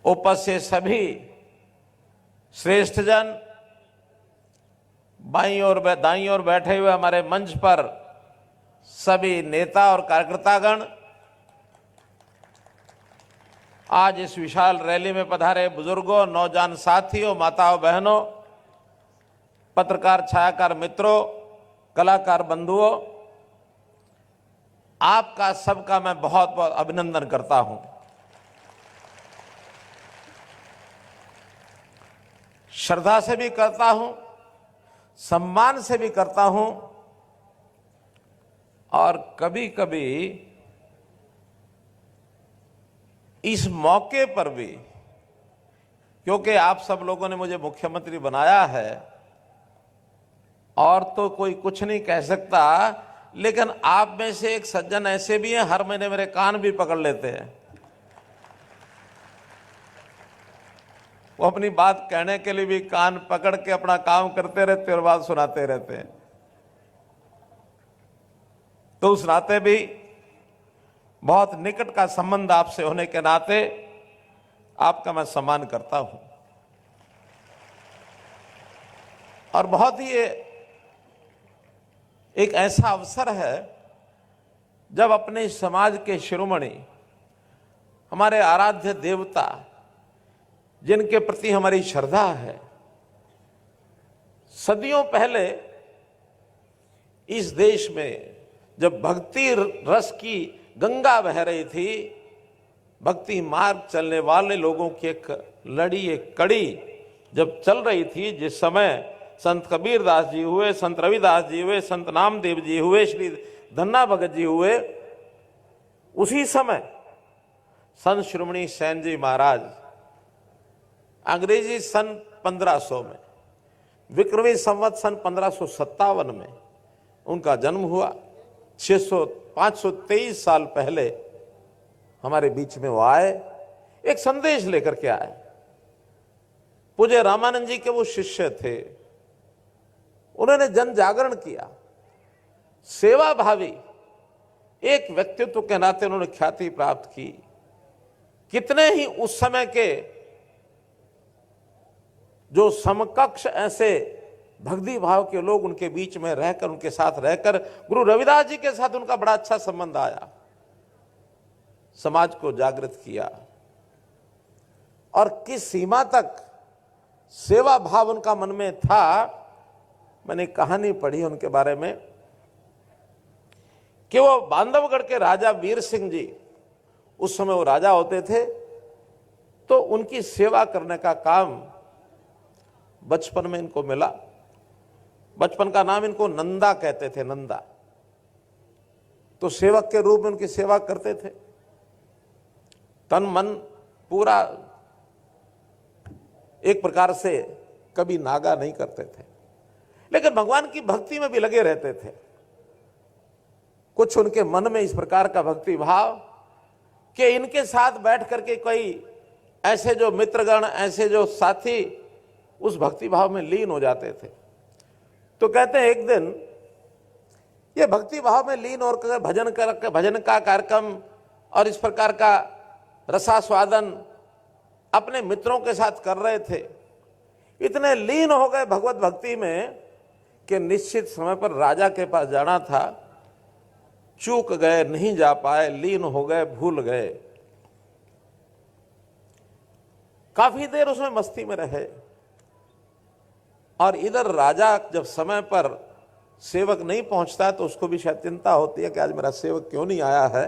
उपस्थित सभी श्रेष्ठ जन, बाईं और दाईं ओर बैठे हुए हमारे मंच पर सभी नेता और कार्यकर्तागण, आज इस विशाल रैली में पधारे बुजुर्गों, नौजवान साथियों, माताओं बहनों, पत्रकार छायाकार मित्रों, कलाकार बंधुओं, आपका सबका मैं बहुत बहुत अभिनंदन करता हूं। श्रद्धा से भी करता हूं, सम्मान से भी करता हूं और कभी कभी इस मौके पर भी, क्योंकि आप सब लोगों ने मुझे मुख्यमंत्री बनाया है और तो कोई कुछ नहीं कह सकता, लेकिन आप में से एक सज्जन ऐसे भी हैं, हर महीने मेरे कान भी पकड़ लेते हैं। वो अपनी बात कहने के लिए भी कान पकड़ के अपना काम करते रहते और बात सुनाते रहते हैं। तो उस नाते भी बहुत निकट का संबंध आपसे होने के नाते आपका मैं सम्मान करता हूं और बहुत ही एक ऐसा अवसर है जब अपने समाज के शिरोमणि, हमारे आराध्य देवता, जिनके प्रति हमारी श्रद्धा है, सदियों पहले इस देश में जब भक्ति रस की गंगा बह रही थी, भक्ति मार्ग चलने वाले लोगों की एक लड़ी, एक कड़ी जब चल रही थी, जिस समय संत कबीरदास जी हुए, संत रविदास जी हुए, संत नामदेव जी हुए, श्री धन्ना भगत जी हुए, उसी समय संत शिरोमणि सेन जी महाराज अंग्रेजी सन 1500 में, विक्रमी संवत सन 1557 में उनका जन्म हुआ। 523 साल पहले हमारे बीच में वो आए, एक संदेश लेकर के आए। पूज्य रामानंद जी के वो शिष्य थे, उन्होंने जन जागरण किया, सेवा भावी एक व्यक्तित्व के नाते उन्होंने ख्याति प्राप्त की। कितने ही उस समय के जो समकक्ष ऐसे भक्ति भाव के लोग उनके बीच में रहकर, उनके साथ रहकर, गुरु रविदास जी के साथ उनका बड़ा अच्छा संबंध आया, समाज को जागृत किया और किस सीमा तक सेवा भाव उनका मन में था। मैंने कहानी पढ़ी उनके बारे में कि वो बांधवगढ़ के राजा वीर सिंह जी, उस समय वो राजा होते थे, तो उनकी सेवा करने का काम बचपन में इनको मिला। बचपन का नाम इनको नंदा कहते थे, नंदा। तो सेवक के रूप में उनकी सेवा करते थे, तन मन पूरा एक प्रकार से कभी नागा नहीं करते थे, लेकिन भगवान की भक्ति में भी लगे रहते थे। कुछ उनके मन में इस प्रकार का भक्ति भाव कि इनके साथ बैठ करके कोई ऐसे जो मित्रगण, ऐसे जो साथी उस भक्ति भाव में लीन हो जाते थे। तो कहते हैं एक दिन ये भक्ति भाव में लीन और भजन का कार्यक्रम और इस प्रकार का रसास्वादन अपने मित्रों के साथ कर रहे थे। इतने लीन हो गए भगवत भक्ति में कि निश्चित समय पर राजा के पास जाना था, चूक गए, नहीं जा पाए, लीन हो गए, भूल गए। काफी देर उसमें मस्ती में रहे और इधर राजा जब समय पर सेवक नहीं पहुंचता है तो उसको भी शायद चिंता होती है कि आज मेरा सेवक क्यों नहीं आया है।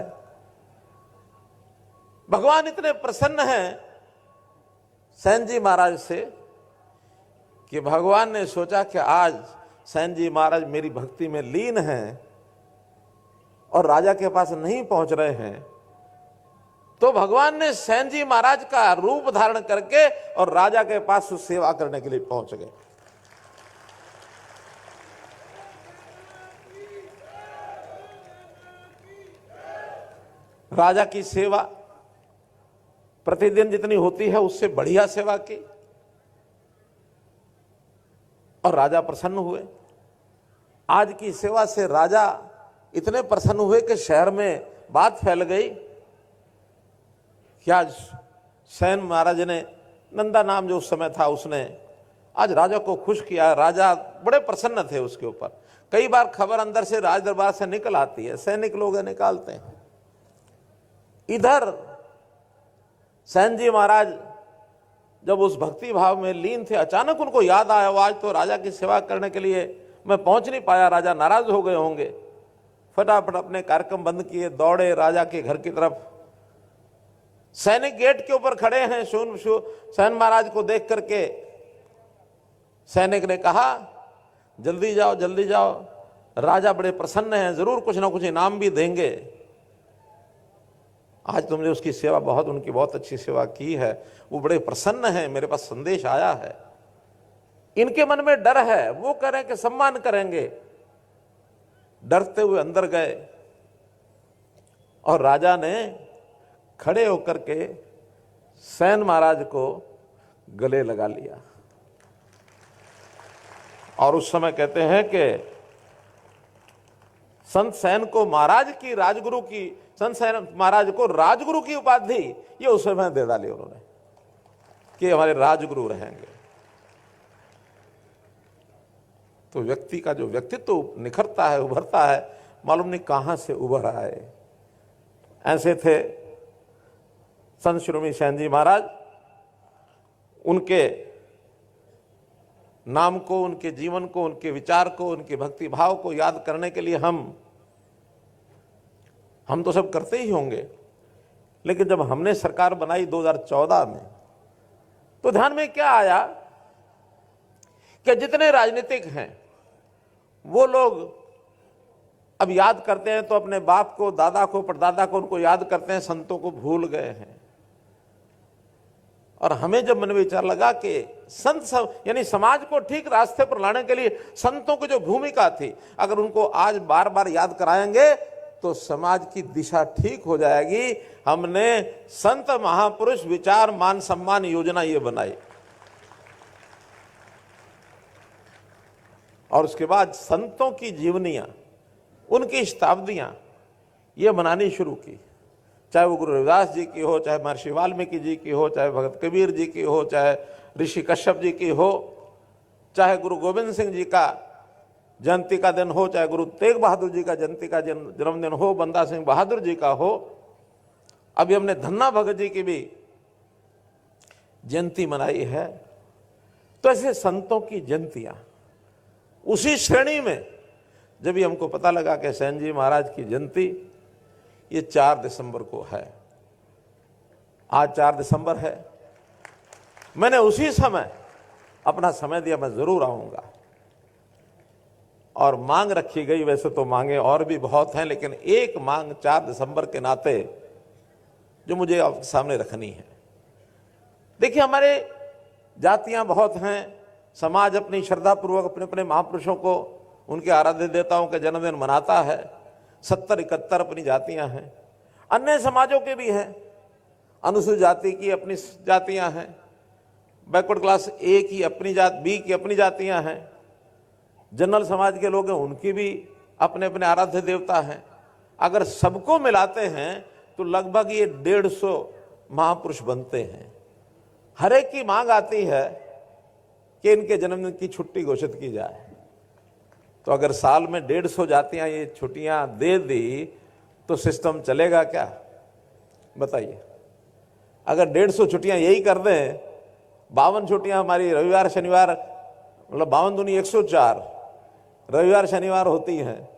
भगवान इतने प्रसन्न हैं सेन जी महाराज से कि भगवान ने सोचा कि आज सेन जी महाराज मेरी भक्ति में लीन हैं और राजा के पास नहीं पहुंच रहे हैं, तो भगवान ने सेन जी महाराज का रूप धारण करके और राजा के पास सेवा करने के लिए पहुंच गए। राजा की सेवा प्रतिदिन जितनी होती है उससे बढ़िया सेवा की और राजा प्रसन्न हुए। आज की सेवा से राजा इतने प्रसन्न हुए कि शहर में बात फैल गई कि आज सैन महाराज ने, नंदा नाम जो उस समय था, उसने आज राजा को खुश किया। राजा बड़े प्रसन्न थे उसके ऊपर। कई बार खबर अंदर से राज दरबार से निकल आती है, सैनिक लोग निकालते हैं। इधर सैन जी महाराज जब उस भक्ति भाव में लीन थे, अचानक उनको याद आया, आज तो राजा की सेवा करने के लिए मैं पहुंच नहीं पाया, राजा नाराज हो गए होंगे। फटाफट अपने कार्यक्रम बंद किए, दौड़े राजा के घर की तरफ। सैनिक गेट के ऊपर खड़े हैं, सैन महाराज को देख करके सैनिक ने कहा, जल्दी जाओ जल्दी जाओ, राजा बड़े प्रसन्न हैं, जरूर कुछ ना कुछ इनाम भी देंगे। आज तुमने उसकी सेवा उनकी बहुत अच्छी सेवा की है, वो बड़े प्रसन्न हैं, मेरे पास संदेश आया है। इनके मन में डर है, वो कह रहे हैं कि सम्मान करेंगे। डरते हुए अंदर गए और राजा ने खड़े होकर के सैन महाराज को गले लगा लिया। और उस समय कहते हैं कि संत सैन को महाराज की, राजगुरु की, संत सैन महाराज को राजगुरु की उपाधि ये उस समय दे डाली उन्होंने कि हमारे राजगुरु रहेंगे। तो व्यक्ति का जो व्यक्तित्व निखरता है, उभरता है, मालूम नहीं कहां से उभर आए। ऐसे थे संत शिरोमणि सैन जी महाराज। उनके नाम को, उनके जीवन को, उनके विचार को, उनके भक्ति भाव को याद करने के लिए हम तो सब करते ही होंगे, लेकिन जब हमने सरकार बनाई 2014 में, तो ध्यान में क्या आया कि जितने राजनीतिक हैं वो लोग अब याद करते हैं तो अपने बाप को, दादा को, परदादा को उनको याद करते हैं, संतों को भूल गए हैं। और हमें जब मन में विचार लगा कि संत यानी समाज को ठीक रास्ते पर लाने के लिए संतों की जो भूमिका थी, अगर उनको आज बार बार याद कराएंगे तो समाज की दिशा ठीक हो जाएगी। हमने संत महापुरुष विचार मान सम्मान योजना ये बनाई और उसके बाद संतों की जीवनियां, उनकी शताब्दियां ये बनानी शुरू की। चाहे वो गुरु रविदास जी की हो, चाहे महर्षि वाल्मीकि जी की हो, चाहे भगत कबीर जी की हो, चाहे ऋषि कश्यप जी की हो, चाहे गुरु गोविंद सिंह जी का जयंती का दिन हो, चाहे गुरु तेग बहादुर जी का जयंती का जन्मदिन हो, बंदा सिंह बहादुर जी का हो, अभी हमने धन्ना भगत जी की भी जयंती मनाई है। तो ऐसे संतों की जयंतियां, उसी श्रेणी में जब भी हमको पता लगा कि सैन जी महाराज की जयंती ये 4 दिसंबर को है, आज 4 दिसंबर है, मैंने उसी समय अपना समय दिया, मैं जरूर आऊंगा। और मांग रखी गई, वैसे तो मांगे और भी बहुत हैं, लेकिन एक मांग 4 दिसंबर के नाते जो मुझे आपके सामने रखनी है। देखिए, हमारे जातियां बहुत हैं, समाज अपनी श्रद्धा पूर्वक अपने अपने महापुरुषों को, उनके आराध्य देवताओं के जन्मदिन मनाता है। 70-71 अपनी जातियां हैं, अन्य समाजों के भी हैं, अनुसूचित जाति की अपनी जातियां हैं, बैकवर्ड क्लास ए की अपनी जात, बी की अपनी जातियां हैं, जनरल समाज के लोग हैं, उनकी भी अपने अपने आराध्य देवता हैं। अगर सबको मिलाते हैं तो लगभग ये 150 महापुरुष बनते हैं। हर एक की मांग आती है कि इनके जन्मदिन की छुट्टी घोषित की जाए। तो अगर साल में 150 जातियां ये छुट्टियां दे दी तो सिस्टम चलेगा क्या, बताइए। अगर 150 छुट्टियां यही कर दें, 52 छुट्टियां हमारी रविवार शनिवार, मतलब 52 दूनी 104 रविवार शनिवार होती हैं,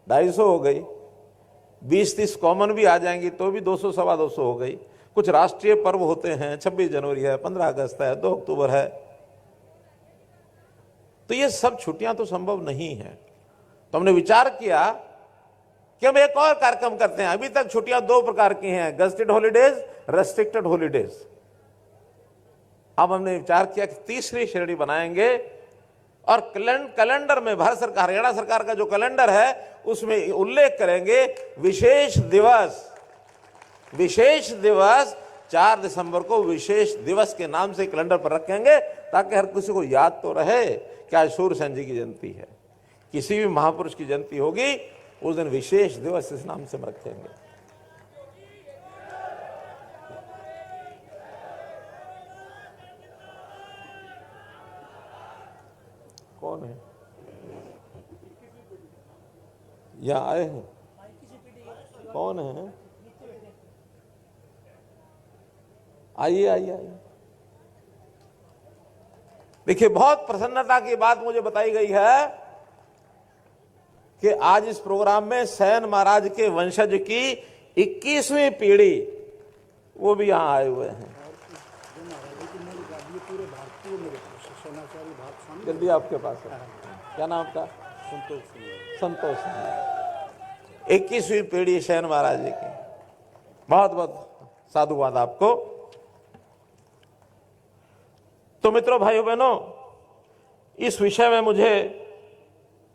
250 हो गई। 20-30 कॉमन भी आ जाएंगी तो भी 200 सवा 200 हो गई। कुछ राष्ट्रीय पर्व होते हैं, 26 जनवरी है, 15 अगस्त है, 2 अक्टूबर है, तो ये सब छुट्टियां तो संभव नहीं है। तो हमने विचार किया कि हम एक और कार्यक्रम करते हैं। अभी तक छुट्टियां 2 प्रकार की हैं, गजेटेड हॉलीडेज, रेस्ट्रिक्टेड हॉलीडेज। अब हमने विचार किया कि तीसरी श्रेणी बनाएंगे और कैलेंडर में भारत सरकार, हरियाणा सरकार का जो कैलेंडर है उसमें उल्लेख करेंगे विशेष दिवस 4 दिसंबर को विशेष दिवस के नाम से कैलेंडर पर रखेंगे, ताकि हर किसी को याद तो रहे कि आज सूर्य सेन जी की जयंती है। किसी भी महापुरुष की जयंती होगी उस दिन विशेष दिवस इस नाम से रखेंगे। कौन है? यहाँ आए हैं? कौन है? आइए आइए आइए। देखिए, बहुत प्रसन्नता की बात मुझे बताई गई है कि आज इस प्रोग्राम में सेन महाराज के वंशज की 21वीं पीढ़ी वो भी यहां आए हुए हैं। जल्दी आपके पास है, क्या नाम आपका? संतोष। 21वीं पीढ़ी सेन महाराज जी की, बहुत बहुत साधुवाद आपको। तो मित्रों, भाइयों बहनों, इस विषय में मुझे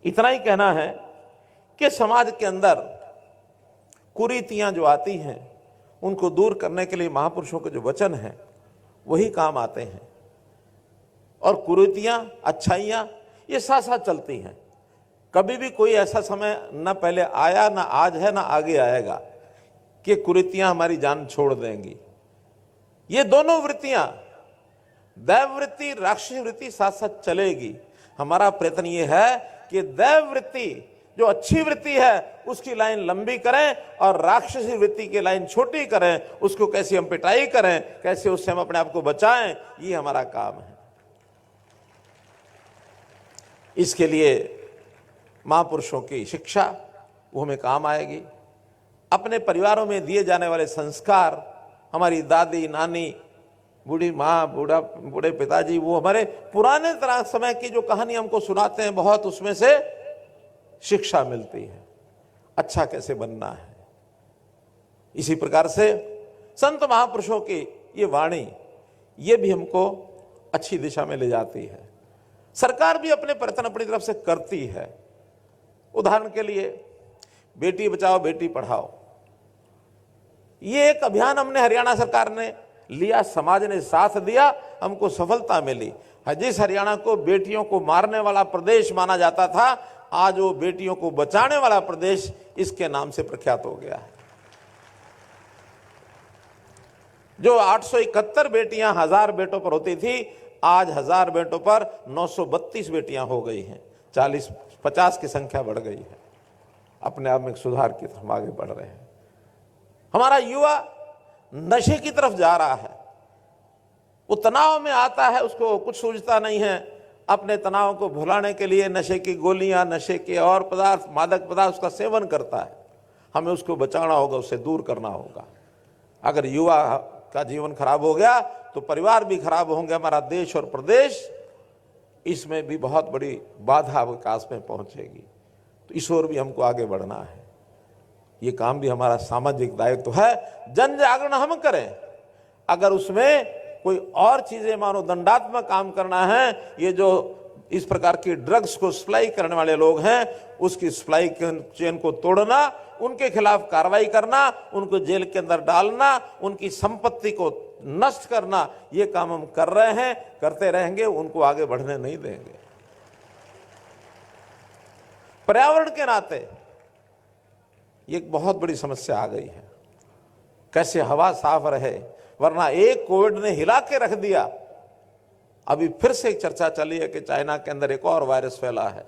इतना ही कहना है कि समाज के अंदर कुरीतियां जो आती हैं उनको दूर करने के लिए महापुरुषों के जो वचन हैं वही काम आते हैं। और कुरीतियां, अच्छाइयां ये साथ साथ चलती हैं। कभी भी कोई ऐसा समय न पहले आया, न आज है, न आगे आएगा कि कुरीतियां हमारी जान छोड़ देंगी। ये दोनों वृत्तियां, दैव वृत्ति, राक्षसी वृत्ति साथ साथ चलेगी। हमारा प्रयत्न ये है कि दैव वृत्ति जो अच्छी वृत्ति है उसकी लाइन लंबी करें और राक्षसी वृत्ति की लाइन छोटी करें। उसको कैसे हम पिटाई करें, कैसे उससे हम अपने आप को बचाएं, ये हमारा काम है। इसके लिए महापुरुषों की शिक्षा वो हमें काम आएगी। अपने परिवारों में दिए जाने वाले संस्कार, हमारी दादी, नानी, बूढ़ी माँ, बूढ़े पिताजी, वो हमारे पुराने तरह समय की जो कहानी हमको सुनाते हैं, बहुत उसमें से शिक्षा मिलती है, अच्छा कैसे बनना है। इसी प्रकार से संत महापुरुषों की ये वाणी, ये भी हमको अच्छी दिशा में ले जाती है। सरकार भी अपने प्रयत्न अपनी तरफ से करती है। उदाहरण के लिए बेटी बचाओ बेटी पढ़ाओ, ये एक अभियान हमने हरियाणा सरकार ने लिया, समाज ने साथ दिया, हमको सफलता मिली। जिस हरियाणा को बेटियों को मारने वाला प्रदेश माना जाता था, आज वो बेटियों को बचाने वाला प्रदेश इसके नाम से प्रख्यात हो गया है। जो 871 बेटियां 1000 बेटों पर होती थी, आज 1000 बेटों पर 932 बेटियां हो गई हैं। 40-50 की संख्या बढ़ गई है। अपने आप में सुधार की तरफ आगे बढ़ रहे हैं। हमारा युवा नशे की तरफ जा रहा है। वो तनाव में आता है, उसको कुछ सूझता नहीं है। अपने तनाव को भुलाने के लिए नशे की गोलियां, नशे के और पदार्थ, मादक पदार्थ उसका सेवन करता है। हमें उसको बचाना होगा, उससे दूर करना होगा। अगर युवा का जीवन खराब हो गया तो परिवार भी खराब होंगे, हमारा देश और प्रदेश, इसमें भी बहुत बड़ी बाधा विकास में पहुंचेगी। तो इस ओर भी हमको आगे बढ़ना है। ये काम भी हमारा सामाजिक दायित्व है। जन जागरण हम करें। अगर उसमें कोई और चीजें, मानो दंडात्मक काम करना है, ये जो इस प्रकार की ड्रग्स को सप्लाई करने वाले लोग हैं, उसकी सप्लाई चेन को तोड़ना, उनके खिलाफ कार्रवाई करना, उनको जेल के अंदर डालना, उनकी संपत्ति को नष्ट करना, ये काम हम कर रहे हैं, करते रहेंगे, उनको आगे बढ़ने नहीं देंगे। पर्यावरण के नाते ये एक बहुत बड़ी समस्या आ गई है। कैसे हवा साफ रहे, वरना एक कोविड ने हिला के रख दिया। अभी फिर से एक चर्चा चली है कि चाइना के अंदर एक और वायरस फैला है,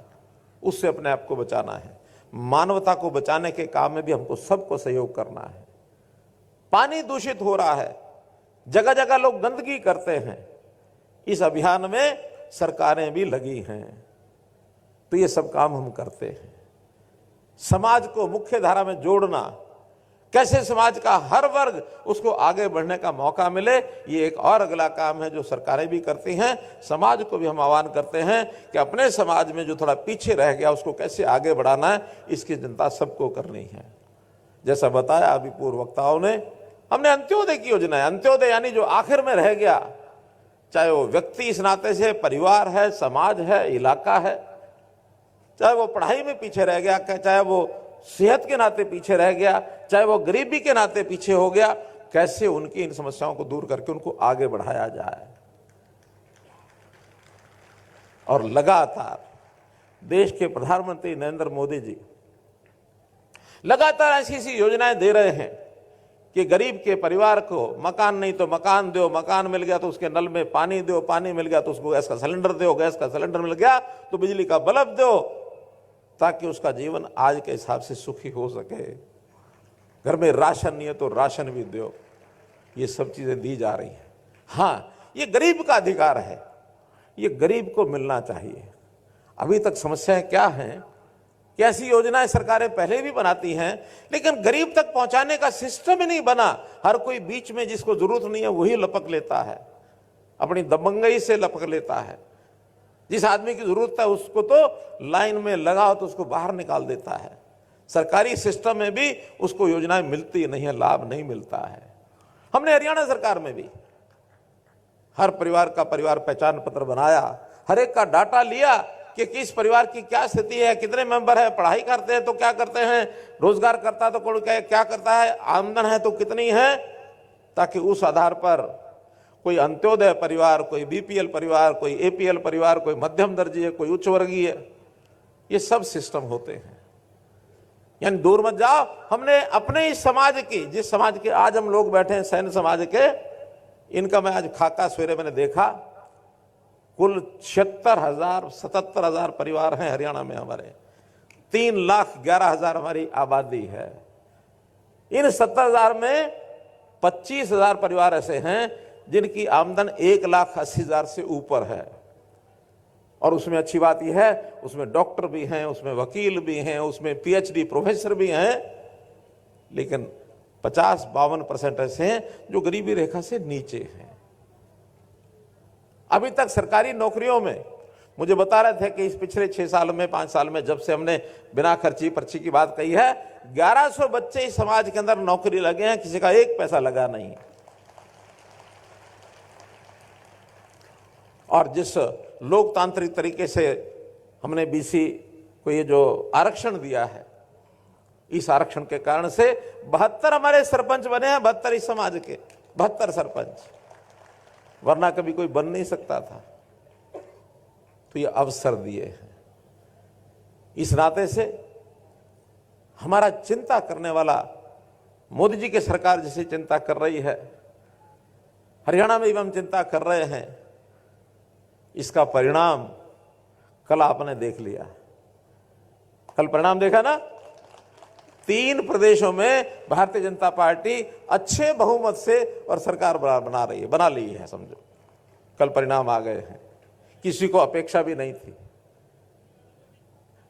उससे अपने आप को बचाना है। मानवता को बचाने के काम में भी हमको सबको सहयोग करना है। पानी दूषित हो रहा है, जगह जगह लोग गंदगी करते हैं। इस अभियान में सरकारें भी लगी हैं। तो ये सब काम हम करते हैं। समाज को मुख्य धारा में जोड़ना, कैसे समाज का हर वर्ग उसको आगे बढ़ने का मौका मिले, ये एक और अगला काम है जो सरकारें भी करती हैं। समाज को भी हम आह्वान करते हैं कि अपने समाज में जो थोड़ा पीछे रह गया उसको कैसे आगे बढ़ाना है, इसकी चिंता सबको करनी है। जैसा बताया अभी पूर्व वक्ताओं ने, हमने अंत्योदय की योजना है। अंत्योदय यानी जो आखिर में रह गया, चाहे वो व्यक्ति इस नाते से, परिवार है, समाज है, इलाका है, चाहे वो पढ़ाई में पीछे रह गया, चाहे वो सेहत के नाते पीछे रह गया, चाहे वो गरीबी के नाते पीछे हो गया, कैसे उनकी इन समस्याओं को दूर करके उनको आगे बढ़ाया जाए। और लगातार देश के प्रधानमंत्री नरेंद्र मोदी जी लगातार ऐसी ऐसी योजनाएं दे रहे हैं कि गरीब के परिवार को मकान नहीं तो मकान दो, मकान मिल गया तो उसके नल में पानी दो, पानी मिल गया तो उसको गैस का सिलेंडर दो, गैस का सिलेंडर मिल गया तो बिजली का बल्ब दो, ताकि उसका जीवन आज के हिसाब से सुखी हो सके। घर में राशन नहीं है तो राशन भी दो। ये सब चीजें दी जा रही हैं। हाँ, ये गरीब का अधिकार है, ये गरीब को मिलना चाहिए। अभी तक समस्याएं क्या हैं कि ऐसी योजनाएं सरकारें पहले भी बनाती हैं, लेकिन गरीब तक पहुंचाने का सिस्टम ही नहीं बना। हर कोई बीच में जिसको जरूरत नहीं है वही लपक लेता है, अपनी दबंगई से लपक लेता है। जिस आदमी की जरूरत है उसको तो लाइन में लगाओ तो उसको बाहर निकाल देता है। सरकारी सिस्टम में भी उसको योजनाएं मिलती नहीं है, लाभ नहीं मिलता है। हमने हरियाणा सरकार में भी हर परिवार का परिवार पहचान पत्र बनाया, हर एक का डाटा लिया कि किस परिवार की क्या स्थिति है, कितने मेंबर है, पढ़ाई करते हैं तो क्या करते हैं, रोजगार करता है तो कौन क्या करता है, आमदन है तो कितनी है, ताकि उस आधार पर कोई अंत्योदय परिवार, कोई बीपीएल परिवार, कोई एपीएल परिवार, कोई मध्यम दर्जीय, कोई उच्च वर्गीय, ये सब सिस्टम होते हैं। यानी दूर मत जाओ, हमने अपने इस समाज की, जिस समाज के आज हम लोग बैठे हैं, सैन्य समाज के, इनका मैं आज खाका सवेरे मैंने देखा, कुल 77,000 परिवार हैं हरियाणा में हमारे, 3,11,000 हमारी आबादी है। इन 70,000 में 25,000 परिवार ऐसे हैं जिनकी आमदन 1,80,000 से ऊपर है। और उसमें अच्छी बात यह है, उसमें डॉक्टर भी हैं, उसमें वकील भी हैं, उसमें पीएचडी प्रोफेसर भी हैं, लेकिन 50-52% ऐसे हैं जो गरीबी रेखा से नीचे हैं। अभी तक सरकारी नौकरियों में मुझे बता रहे थे कि इस पिछले 6 साल में, 5 साल में, जब से हमने बिना खर्ची पर्ची की बात कही है, 1100 बच्चे इस समाज के अंदर नौकरी लगे हैं, किसी का एक पैसा लगा नहीं। और जिस लोकतांत्रिक तरीके से हमने बीसी को ये जो आरक्षण दिया है, इस आरक्षण के कारण से 72 हमारे सरपंच बने हैं, 72 इस समाज के, 72 सरपंच, वरना कभी कोई बन नहीं सकता था। तो ये अवसर दिए हैं। इस नाते से हमारा चिंता करने वाला, मोदी जी की सरकार जैसी चिंता कर रही है, हरियाणा में भी हम चिंता कर रहे हैं। इसका परिणाम कल आपने देख लिया, कल परिणाम देखा ना, 3 प्रदेशों में भारतीय जनता पार्टी अच्छे बहुमत से और सरकार बना ली है। समझो कल परिणाम आ गए हैं, किसी को अपेक्षा भी नहीं थी।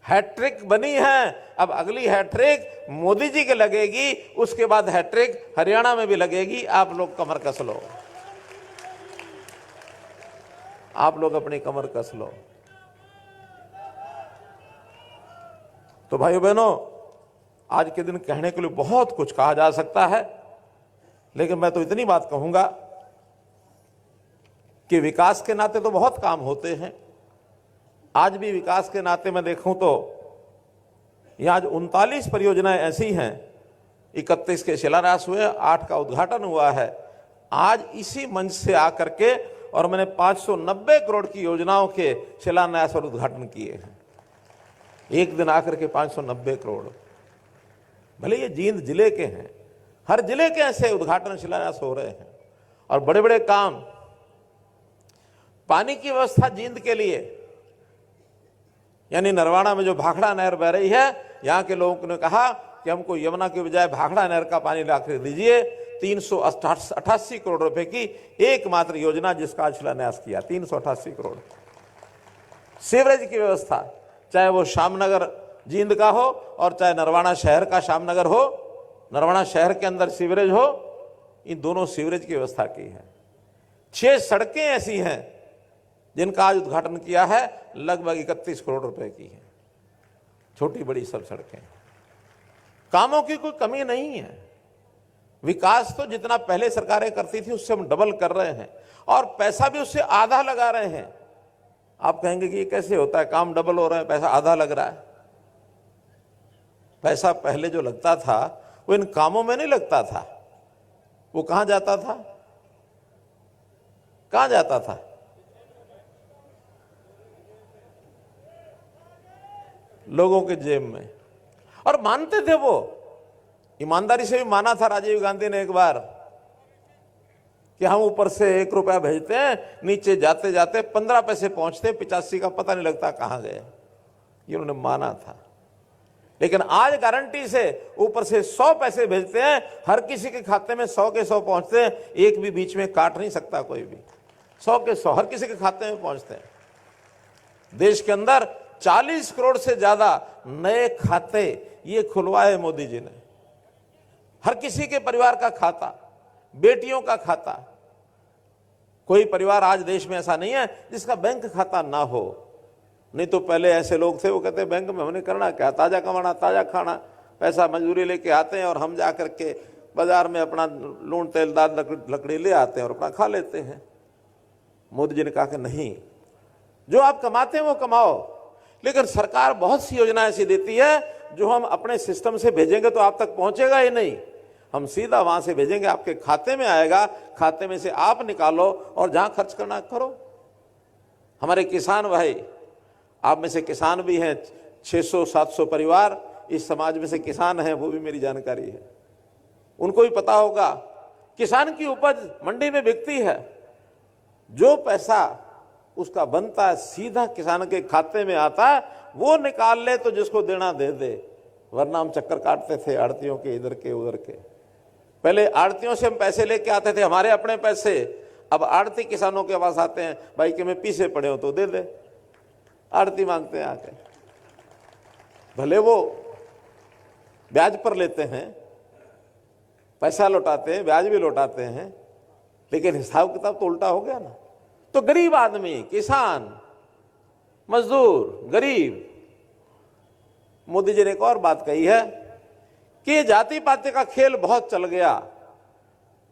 हैट्रिक बनी है, अब अगली हैट्रिक मोदी जी के लगेगी, उसके बाद हैट्रिक हरियाणा में भी लगेगी। आप लोग कमर कस लो, आप लोग अपनी कमर कस लो। तो भाइयों बहनों, आज के दिन कहने के लिए बहुत कुछ कहा जा सकता है, लेकिन मैं तो इतनी बात कहूंगा कि विकास के नाते तो बहुत काम होते हैं। आज भी विकास के नाते मैं देखूं तो यहां आज 39 परियोजनाएं ऐसी हैं, 31 के शिलान्यास हुए, 8 का उद्घाटन हुआ है। आज इसी मंच से आकर के और मैंने 590 करोड़ की योजनाओं के शिलान्यास और उद्घाटन किए हैं। एक दिन आकर के 590 करोड़, भले ये जींद जिले के हैं, हर जिले के ऐसे उद्घाटन शिलान्यास हो रहे हैं। और बड़े बड़े काम, पानी की व्यवस्था जींद के लिए, यानी नरवाड़ा में जो भाखड़ा नहर बह रही है, यहां के लोगों ने कहा कि हमको यमुना के बजाय भाखड़ा नहर का पानी लाकर दीजिए। 388 करोड़ रुपए की एकमात्र योजना जिसका आज शिलान्यास किया, 388 करोड़। सीवरेज की व्यवस्था, चाहे वो श्यामनगर जींद का हो और चाहे नरवाड़ा शहर का श्यामनगर हो, नरवाड़ा शहर के अंदर सीवरेज हो, इन दोनों सीवरेज की व्यवस्था की है। 6 सड़कें ऐसी हैं जिनका आज उद्घाटन किया है, लगभग 31 करोड़ रुपए की है, छोटी बड़ी सब सड़कें। कामों की कोई कमी नहीं है। विकास तो जितना पहले सरकारें करती थी उससे हम डबल कर रहे हैं, और पैसा भी उससे आधा लगा रहे हैं। आप कहेंगे कि ये कैसे होता है, काम डबल हो रहा है, पैसा आधा लग रहा है। पैसा पहले जो लगता था वो इन कामों में नहीं लगता था, वो कहां जाता था, कहां जाता था? लोगों के जेब में। और मानते थे वो ईमानदारी से भी माना था राजीव गांधी ने एक बार कि हम ऊपर से 1 रुपया भेजते हैं, नीचे जाते जाते 15 पैसे पहुंचते, 85 का पता नहीं लगता कहां गए, ये उन्होंने माना था। लेकिन आज गारंटी से ऊपर से 100 पैसे भेजते हैं, हर किसी के खाते में 100 के 100 पहुंचते हैं, एक भी बीच में काट नहीं सकता कोई भी, 100 के 100 हर किसी के खाते में पहुंचते हैं। देश के अंदर 40 करोड़ से ज्यादा नए खाते ये खुलवाए मोदी जी ने, हर किसी के परिवार का खाता, बेटियों का खाता। कोई परिवार आज देश में ऐसा नहीं है जिसका बैंक खाता ना हो। नहीं तो पहले ऐसे लोग थे, वो कहते बैंक में हमने करना क्या, ताजा कमाना, ताजा खाना, पैसा मजदूरी लेके आते हैं और हम जा करके बाजार में अपना लून तेल दाल लकड़ी ले आते हैं और अपना खा लेते हैं। मोदी जी ने कहा कि नहीं, जो आप कमाते हैं वो कमाओ, लेकिन सरकार बहुत सी योजना ऐसी देती है जो हम अपने सिस्टम से भेजेंगे तो आप तक पहुंचेगा ही नहीं, हम सीधा वहां से भेजेंगे, आपके खाते में आएगा, खाते में से आप निकालो और जहां खर्च करना करो। हमारे किसान भाई, आप में से किसान भी हैं, 600-700 परिवार इस समाज में से किसान हैं, वो भी मेरी जानकारी है, उनको भी पता होगा किसान की उपज मंडी में बिकती है, जो पैसा उसका बनता है सीधा किसान के खाते में आता है, वो निकाल ले तो जिसको देना दे दे, वरना हम चक्कर काटते थे आड़तियों के, इधर के उधर के। पहले आड़तियों से हम पैसे लेके आते थे, हमारे अपने पैसे, अब आड़ती किसानों के पास आते हैं, भाई कि मैं पीछे पड़े हो तो दे दे, आड़ती मांगते हैं आके, भले वो ब्याज पर लेते हैं, पैसा लौटाते हैं, ब्याज भी लौटाते हैं, लेकिन हिसाब किताब तो उल्टा हो गया ना। तो गरीब आदमी, किसान, मजदूर, गरीब, मोदी जी ने एक और बात कही है कि जाति पाति का खेल बहुत चल गया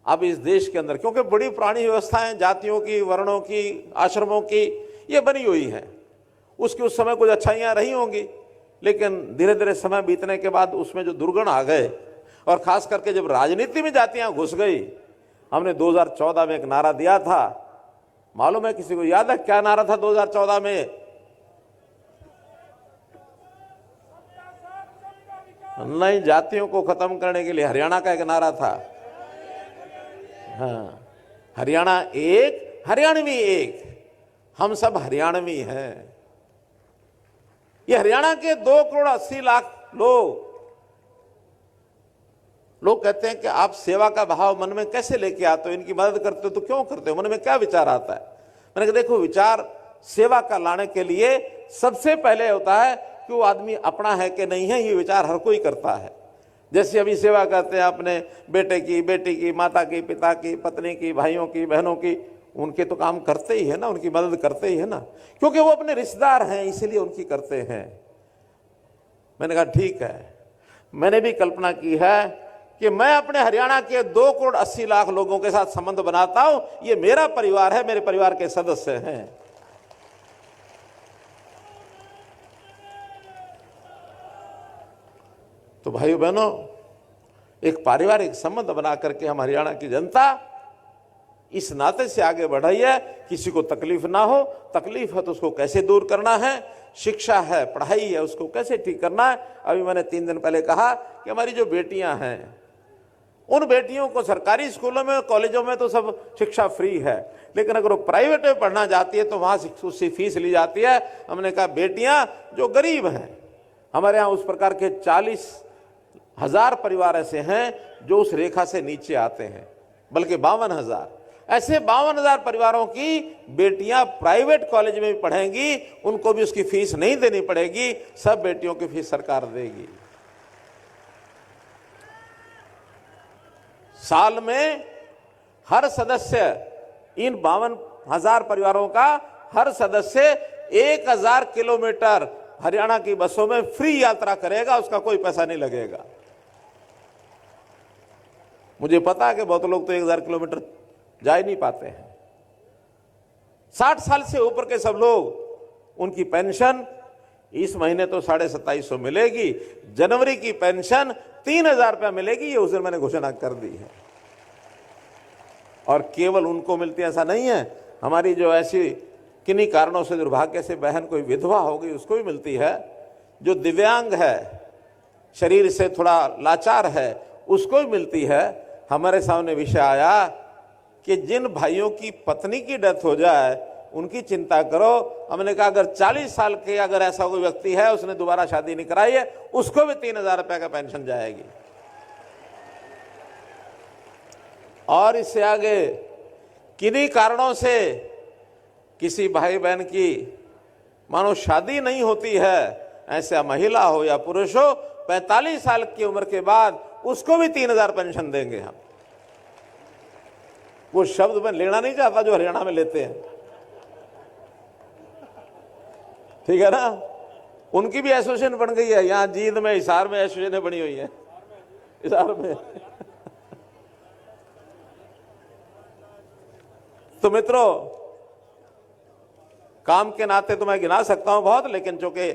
अब इस देश के अंदर, क्योंकि बड़ी पुरानी व्यवस्थाएं जातियों की, वर्णों की, आश्रमों की ये बनी हुई है। उसकी उस समय कुछ अच्छाइयां रही होंगी, लेकिन धीरे धीरे समय बीतने के बाद उसमें जो दुर्गुण आ गए, और खास करके जब राजनीति में जातियां घुस गई। हमने 2014 में एक नारा दिया था, मालूम है किसी को, याद है क्या नारा था 2014 में? नहीं, जातियों को खत्म करने के लिए हरियाणा का एक नारा था। हाँ, हरियाणा एक, हरियाणवी एक, हम सब हरियाणवी हैं। ये हरियाणा के 2,80,00,000 लोग कहते हैं कि आप सेवा का भाव मन में कैसे लेके आते हो, इनकी मदद करते हो तो क्यों करते हो, मन में क्या विचार आता है? मैंने कहा देखो, विचार सेवा का लाने के लिए सबसे पहले होता है कि वो आदमी अपना है कि नहीं है, ये विचार हर कोई करता है। जैसे अभी सेवा करते हैं अपने बेटे की, बेटी की, माता की, पिता की, पत्नी की, भाइयों की, बहनों की, उनके तो काम करते ही है ना, उनकी मदद करते ही है ना, क्योंकि वो अपने रिश्तेदार हैं, इसीलिए उनकी करते हैं। मैंने कहा ठीक है, मैंने भी कल्पना की है कि मैं अपने हरियाणा के 2,80,00,000 लोगों के साथ संबंध बनाता हूं, ये मेरा परिवार है, मेरे परिवार के सदस्य हैं। तो भाइयों बहनों, एक पारिवारिक संबंध बना करके हम हरियाणा की जनता इस नाते से आगे बढ़ी है, किसी को तकलीफ ना हो, तकलीफ है तो उसको कैसे दूर करना है, शिक्षा है, पढ़ाई है, उसको कैसे ठीक करना है। अभी मैंने 3 दिन पहले कहा कि हमारी जो बेटियां हैं, उन बेटियों को सरकारी स्कूलों में, कॉलेजों में तो सब शिक्षा फ्री है, लेकिन अगर वो प्राइवेट में पढ़ना चाहती है तो वहां उससे फीस ली जाती है। हमने कहा बेटियां जो गरीब हैं, हमारे यहाँ उस प्रकार के 40,000 परिवार ऐसे हैं जो उस रेखा से नीचे आते हैं, बल्कि 52,000, ऐसे 52,000 परिवारों की बेटियां प्राइवेट कॉलेज में भी पढ़ेंगी, उनको भी उसकी फीस नहीं देनी पड़ेगी, सब बेटियों की फीस सरकार देगी। साल में हर सदस्य, इन 52,000 परिवारों का हर सदस्य 1,000 किलोमीटर हरियाणा की बसों में फ्री यात्रा करेगा, उसका कोई पैसा नहीं लगेगा। मुझे पता है कि बहुत लोग तो 1,000 किलोमीटर जा ही नहीं पाते हैं। 60 साल से ऊपर के सब लोग, उनकी पेंशन इस महीने तो 2750 मिलेगी, जनवरी की पेंशन 3,000 रुपया मिलेगी, ये उस दिन मैंने घोषणा कर दी है। और केवल उनको मिलती ऐसा नहीं है, हमारी जो ऐसी किन्हीं कारणों से दुर्भाग्य से बहन कोई विधवा हो गई उसको भी मिलती है, जो दिव्यांग है, शरीर से थोड़ा लाचार है, उसको भी मिलती है। हमारे सामने विषय आया कि जिन भाइयों की पत्नी की डेथ हो जाए उनकी चिंता करो। हमने कहा अगर 40 साल के अगर ऐसा कोई व्यक्ति है उसने दोबारा शादी नहीं कराई है, उसको भी 3,000 रुपए का पेंशन जाएगी। और इससे आगे किन्हीं कारणों से किसी भाई बहन की मानो शादी नहीं होती है, ऐसा महिला हो या पुरुष हो, 45 साल की उम्र के बाद उसको भी 3,000 पेंशन देंगे हम। वो शब्द मैं लेना नहीं चाहता जो हरियाणा में लेते हैं, ठीक है ना। उनकी भी एसोसिएशन बन गई है, यहां जींद में, हिसार में एसोसिएशन बनी हुई है, हिसार में। तो मित्रों, काम के नाते तो मैं गिना सकता हूं बहुत, लेकिन चूंकि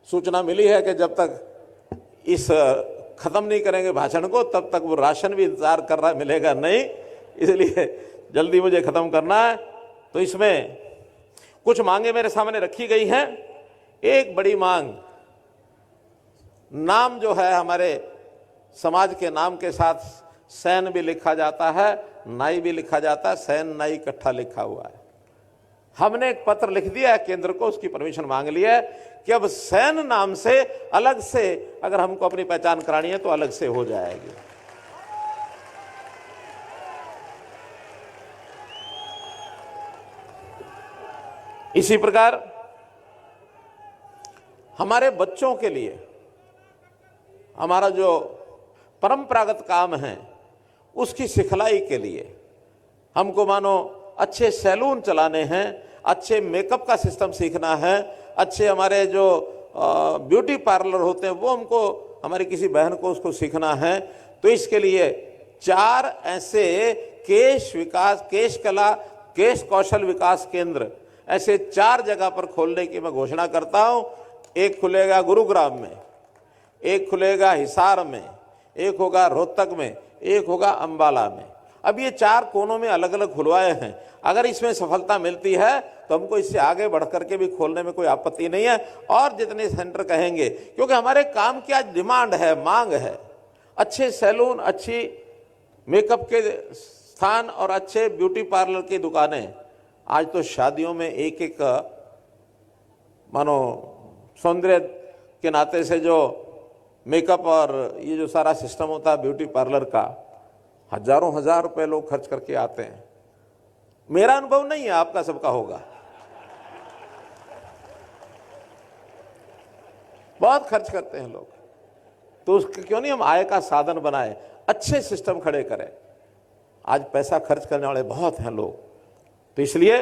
सूचना मिली है कि जब तक इस खत्म नहीं करेंगे भाषण को तब तक वो राशन भी इंतजार कर रहा है, मिलेगा नहीं, इसलिए जल्दी मुझे खत्म करना है। तो इसमें कुछ मांगे मेरे सामने रखी गई हैं। एक बड़ी मांग, नाम जो है हमारे समाज के नाम के साथ सैन भी लिखा जाता है, नाई भी लिखा जाता है, सैन नाई इकट्ठा लिखा हुआ है। हमने एक पत्र लिख दिया है केंद्र को, उसकी परमिशन मांग ली है कि अब सैन नाम से अलग से अगर हमको अपनी पहचान करानी है तो अलग से हो जाएगी। इसी प्रकार हमारे बच्चों के लिए हमारा जो परंपरागत काम है उसकी सिखलाई के लिए हमको मानो अच्छे सैलून चलाने हैं, अच्छे मेकअप का सिस्टम सीखना है, अच्छे हमारे जो ब्यूटी पार्लर होते हैं वो हमको, हमारी किसी बहन को उसको सीखना है। तो इसके लिए 4 ऐसे केश कला, केश कौशल विकास केंद्र ऐसे 4 जगह पर खोलने की मैं घोषणा करता हूं। एक खुलेगा गुरुग्राम में, एक खुलेगा हिसार में, एक होगा रोहतक में, एक होगा अंबाला में। अब ये 4 कोनों में अलग अलग खुलवाए हैं। अगर इसमें सफलता मिलती है तो हमको इससे आगे बढ़ करके भी खोलने में कोई आपत्ति नहीं है, और जितने सेंटर कहेंगे, क्योंकि हमारे काम की आज डिमांड है, मांग है। अच्छे सैलून, अच्छी मेकअप के स्थान और अच्छे ब्यूटी पार्लर की दुकानें। आज तो शादियों में एक एक मानो सौंदर्य के नाते से जो मेकअप और ये जो सारा सिस्टम होता है ब्यूटी पार्लर का, हजारों हजार रुपए लोग खर्च करके आते हैं। मेरा अनुभव नहीं है, आपका सबका होगा। बहुत खर्च करते हैं लोग, तो उसके क्यों नहीं हम आय का साधन बनाए, अच्छे सिस्टम खड़े करें। आज पैसा खर्च करने वाले बहुत हैं लोग, तो इसलिए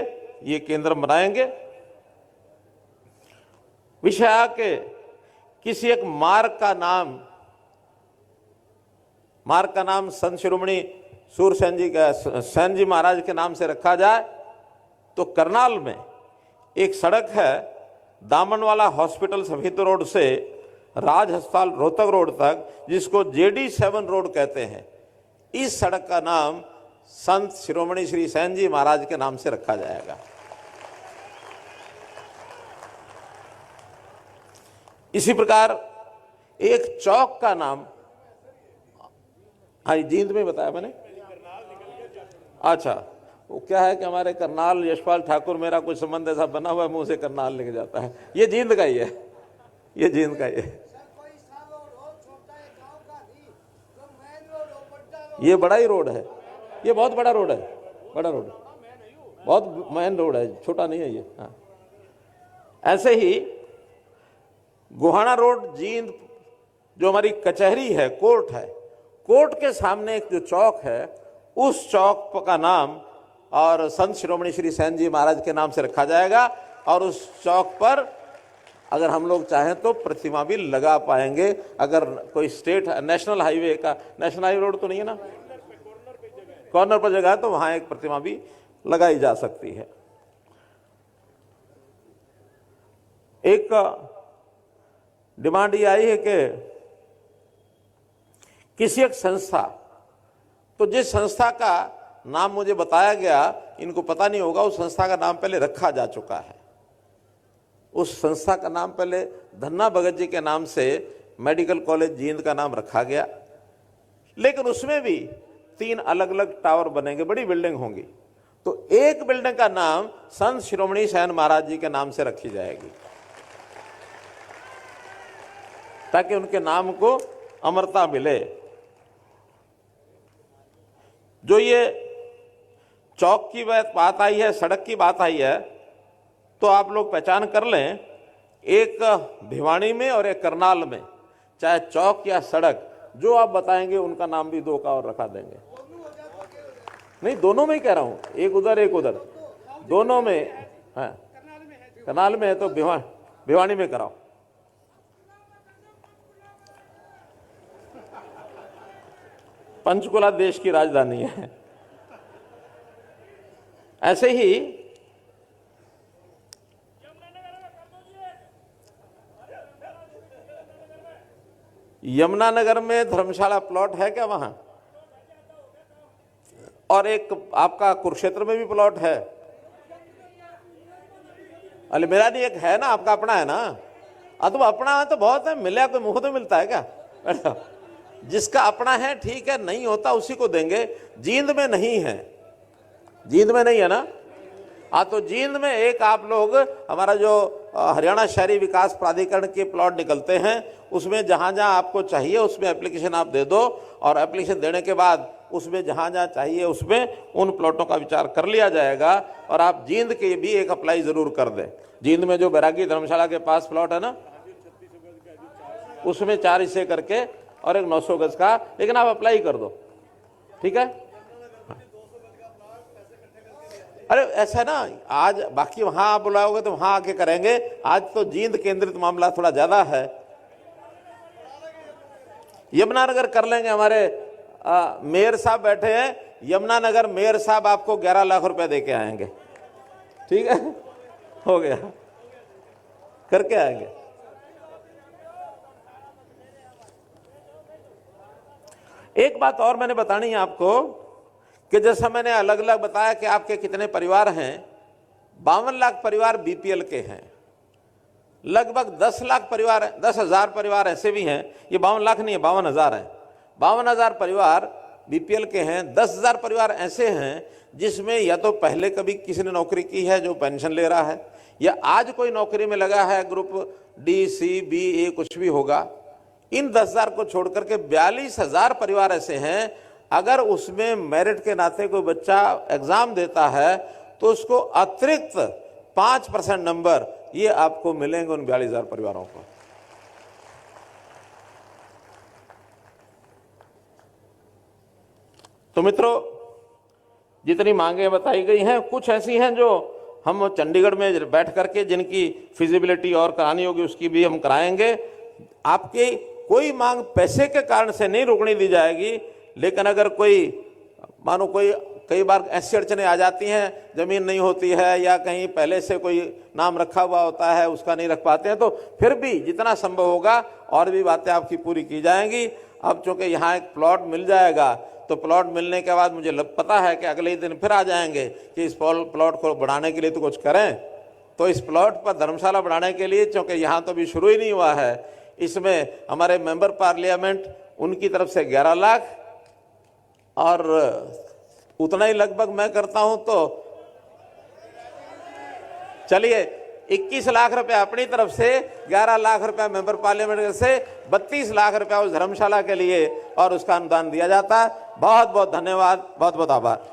ये केंद्र बनाएंगे। विषय आके किसी एक मार्ग का नाम संत शिरोमणि सैन जी महाराज के नाम से रखा जाए, तो करनाल में एक सड़क है दामनवाला हॉस्पिटल सफेद रोड से राज अस्पताल रोहतक रोड तक, जिसको JD7 रोड कहते हैं। इस सड़क का नाम संत शिरोमणि श्री सैन जी महाराज के नाम से रखा जाएगा। इसी प्रकार एक चौक का नाम, हाँ जींद में बताया मैंने, अच्छा वो क्या है कि हमारे करनाल यशपाल ठाकुर, मेरा कुछ संबंध ऐसा बना हुआ है, मुंह से करनाल लेके जाता है। ये जींद का ही है, ये जींद का ही है। ये बड़ा ही रोड है, ये बहुत बड़ा रोड है, बड़ा रोड, बहुत मेन रोड है, छोटा नहीं है ये। हाँ, ऐसे ही गोहाना रोड जींद, जो हमारी कचहरी है, कोर्ट है, कोर्ट के सामने एक जो चौक है, उस चौक का नाम और संत शिरोमणि श्री सैन जी महाराज के नाम से रखा जाएगा। और उस चौक पर अगर हम लोग चाहें तो प्रतिमा भी लगा पाएंगे। अगर कोई स्टेट नेशनल हाईवे का, नेशनल हाईवे रोड तो नहीं है ना, कॉर्नर पर जगह है, तो वहां एक प्रतिमा भी लगाई जा सकती है। एक डिमांड ये आई है कि किसी एक संस्था, तो जिस संस्था का नाम मुझे बताया गया, इनको पता नहीं होगा, उस संस्था का नाम पहले रखा जा चुका है। उस संस्था का नाम पहले धन्ना भगत जी के नाम से मेडिकल कॉलेज जींद का नाम रखा गया, लेकिन उसमें भी 3 अलग अलग टावर बनेंगे, बड़ी बिल्डिंग होंगी। तो एक बिल्डिंग का नाम संत शिरोमणि शहन महाराज जी के नाम से रखी जाएगी, ताकि उनके नाम को अमरता मिले। जो ये चौक की बात आई है, सड़क की बात आई है, तो आप लोग पहचान कर लें, एक भिवानी में और एक करनाल में, चाहे चौक या सड़क, जो आप बताएंगे उनका नाम भी 2 का और रखा देंगे। नहीं, दोनों में ही कह रहा हूं, एक उधर एक उधर, दोनों में है। करनाल में है तो भिवानी में कराओ। पंचकुला देश की राजधानी है। ऐसे ही यमुनानगर में धर्मशाला प्लॉट है क्या वहां? और एक आपका कुरुक्षेत्र में भी प्लॉट है। अरे मेरा नहीं, एक है ना, आपका अपना है ना। तो अपना है तो बहुत है, मिले कोई मुंह तो मिलता है क्या? जिसका अपना है ठीक है, नहीं होता उसी को देंगे। जींद में नहीं है, जींद में नहीं है ना। तो जींद में एक आप लोग, हमारा जो हरियाणा शहरी विकास प्राधिकरण के प्लॉट निकलते हैं, उसमें जहां जहां आपको चाहिए उसमें एप्लीकेशन आप दे दो, और एप्लीकेशन देने के बाद उसमें जहां जहां चाहिए उसमें उन प्लॉटों का विचार कर लिया जाएगा। और आप जींद के भी एक अप्लाई जरूर कर दें। जींद में जो बैरागी धर्मशाला के पास प्लॉट है ना, उसमें 4 हिस्से करके और एक 900 गज का, लेकिन आप अप्लाई कर दो, ठीक है। अरे ऐसा ना, आज बाकी वहां आप बुलाओगे तो वहां आके करेंगे, आज तो जींद केंद्रित मामला थोड़ा ज्यादा है। यमुनानगर कर लेंगे। हमारे मेयर साहब बैठे हैं, यमुनानगर मेयर साहब आपको 11 लाख रुपए दे के आएंगे, ठीक है, हो गया, करके आएंगे। एक बात और मैंने बतानी है आपको कि जैसा मैंने अलग अलग बताया कि आपके कितने परिवार हैं, 52 लाख परिवार बीपीएल के हैं, लगभग 10 लाख परिवार, 10,000 परिवार ऐसे भी हैं, ये 52 लाख नहीं है, 52,000 है, 52,000 परिवार बीपीएल के हैं। 10,000 परिवार ऐसे हैं जिसमें या तो पहले कभी किसी ने नौकरी की है जो पेंशन ले रहा है, या आज कोई नौकरी में लगा है, ग्रुप डी सी बी ए कुछ भी होगा। इन 10,000 को छोड़कर के 42,000 परिवार ऐसे हैं, अगर उसमें मेरिट के नाते कोई बच्चा एग्जाम देता है तो उसको अतिरिक्त 5% नंबर ये आपको मिलेंगे उन 42,000 परिवारों को। तो मित्रों, जितनी मांगे बताई गई हैं, कुछ ऐसी हैं जो हम चंडीगढ़ में बैठ करके जिनकी फिजिबिलिटी और करानी होगी उसकी भी हम कराएंगे। आपकी कोई मांग पैसे के कारण से नहीं रोकने दी जाएगी, लेकिन अगर कोई मानो कोई कई बार ऐसी अड़चनें आ जाती हैं, जमीन नहीं होती है या कहीं पहले से कोई नाम रखा हुआ होता है उसका नहीं रख पाते हैं, तो फिर भी जितना संभव होगा और भी बातें आपकी पूरी की जाएंगी। अब चूंकि यहाँ एक प्लॉट मिल जाएगा तो प्लॉट मिलने के बाद मुझे पता है कि अगले ही दिन फिर आ जाएंगे कि इस प्लॉट को बढ़ाने के लिए तो कुछ करें। तो इस प्लॉट पर धर्मशाला बढ़ाने के लिए, चूंकि यहाँ तो अभी शुरू ही नहीं हुआ है, इसमें हमारे मेंबर पार्लियामेंट उनकी तरफ से 11 लाख और उतना ही लगभग मैं करता हूं, तो चलिए 21 लाख रुपए अपनी तरफ से, 11 लाख रुपए मेंबर पार्लियामेंट से, 32 लाख रुपए उस धर्मशाला के लिए और उसका अनुदान दिया जाता है। बहुत बहुत धन्यवाद, बहुत बहुत आभार।